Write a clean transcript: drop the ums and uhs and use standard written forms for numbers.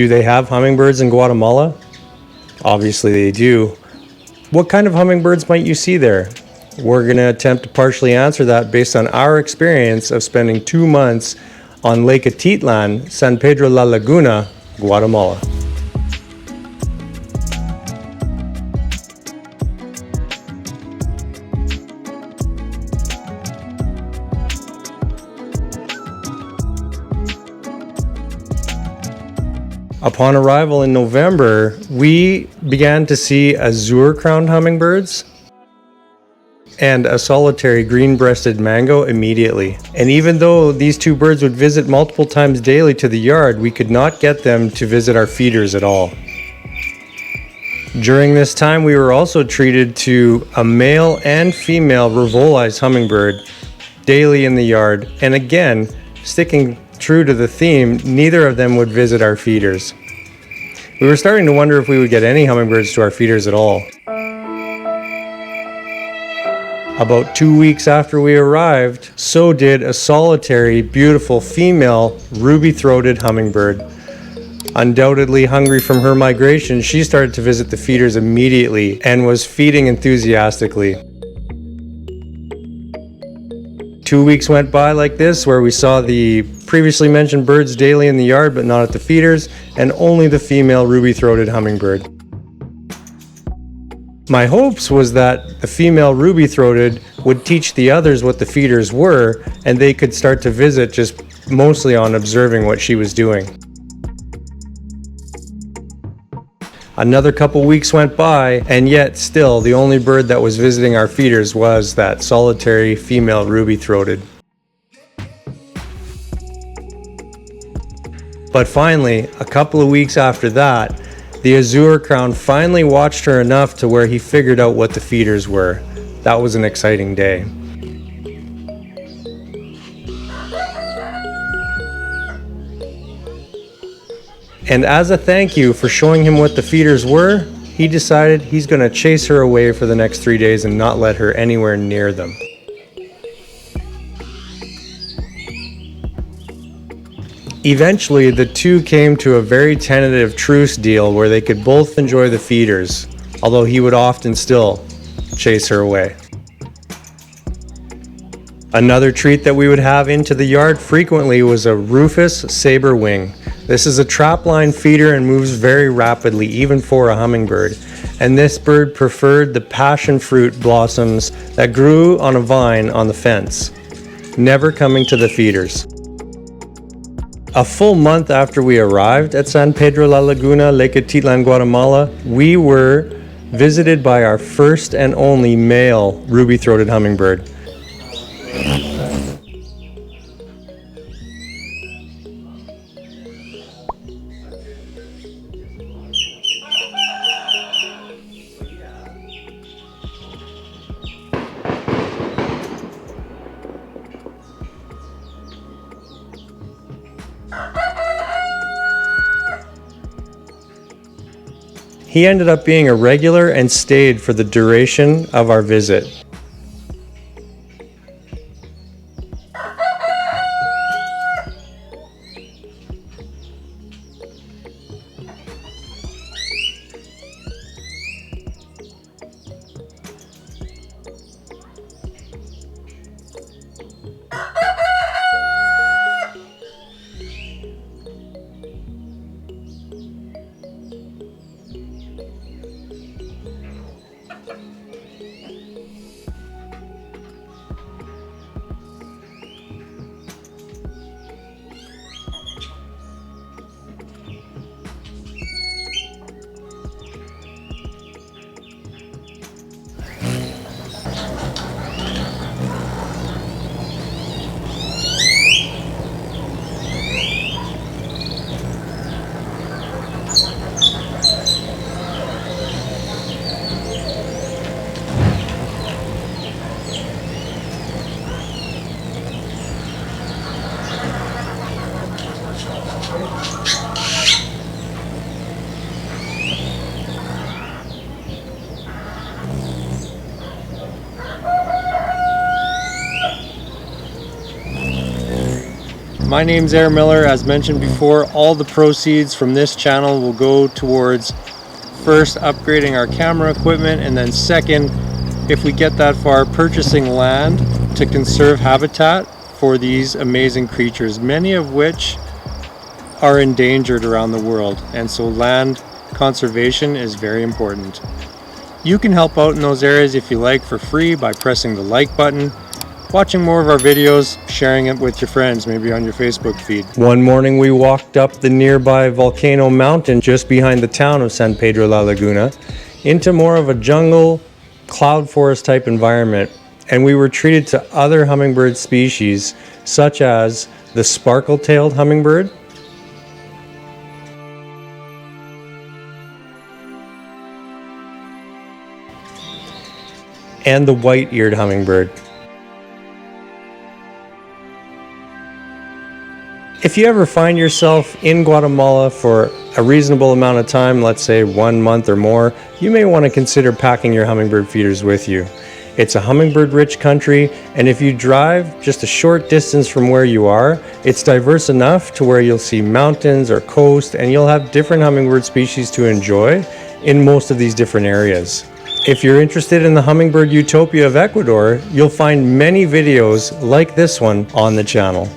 Do they have hummingbirds in Guatemala? Obviously they do. What kind of hummingbirds might you see there? We're going to attempt to partially answer that based on our experience of spending 2 months on Lake Atitlan, San Pedro La Laguna, Guatemala. Upon arrival in November, we began to see azure-crowned hummingbirds and a solitary green-breasted mango immediately. And even though these two birds would visit multiple times daily to the yard, we could not get them to visit our feeders at all. During this time, we were also treated to a male and female revolized hummingbird daily in the yard. And again, sticking true to the theme, neither of them would visit our feeders. We were starting to wonder if we would get any hummingbirds to our feeders at all. About 2 weeks after we arrived, so did a solitary, beautiful female ruby-throated hummingbird. Undoubtedly hungry from her migration, she started to visit the feeders immediately and was feeding enthusiastically. 2 weeks went by like this, where we saw the previously mentioned birds daily in the yard but not at the feeders, and only the female ruby-throated hummingbird. My hopes was that the female ruby-throated would teach the others what the feeders were, and they could start to visit just mostly on observing what she was doing. Another couple weeks went by, and yet still the only bird that was visiting our feeders was that solitary female ruby-throated. But finally, a couple of weeks after that, the azure crown finally watched her enough to where he figured out what the feeders were. That was an exciting day. And as a thank you for showing him what the feeders were, he decided he's going to chase her away for the next 3 days and not let her anywhere near them. Eventually, the two came to a very tentative truce deal where they could both enjoy the feeders, although he would often still chase her away. Another treat that we would have into the yard frequently was a rufous saberwing. This is a trapline feeder and moves very rapidly, even for a hummingbird. And this bird preferred the passion fruit blossoms that grew on a vine on the fence, never coming to the feeders. A full month after we arrived at San Pedro La Laguna, Lake Atitlan, Guatemala, we were visited by our first and only male ruby-throated hummingbird. He ended up being a regular and stayed for the duration of our visit. My name's Aaron Miller. As mentioned before, all the proceeds from this channel will go towards first upgrading our camera equipment, and then second, if we get that far, purchasing land to conserve habitat for these amazing creatures, many of which are endangered around the world, and so land conservation is very important. You can help out in those areas if you like for free by pressing the like button, watching more of our videos, sharing it with your friends, maybe on your Facebook feed. One morning we walked up the nearby Volcano Mountain just behind the town of San Pedro La Laguna into more of a jungle, cloud forest type environment, and we were treated to other hummingbird species such as the sparkle-tailed hummingbird, and the white-eared hummingbird. If you ever find yourself in Guatemala for a reasonable amount of time, let's say 1 month or more, you may want to consider packing your hummingbird feeders with you. It's a hummingbird-rich country, and if you drive just a short distance from where you are, it's diverse enough to where you'll see mountains or coast, and you'll have different hummingbird species to enjoy in most of these different areas. If you're interested in the hummingbird utopia of Ecuador, you'll find many videos like this one on the channel.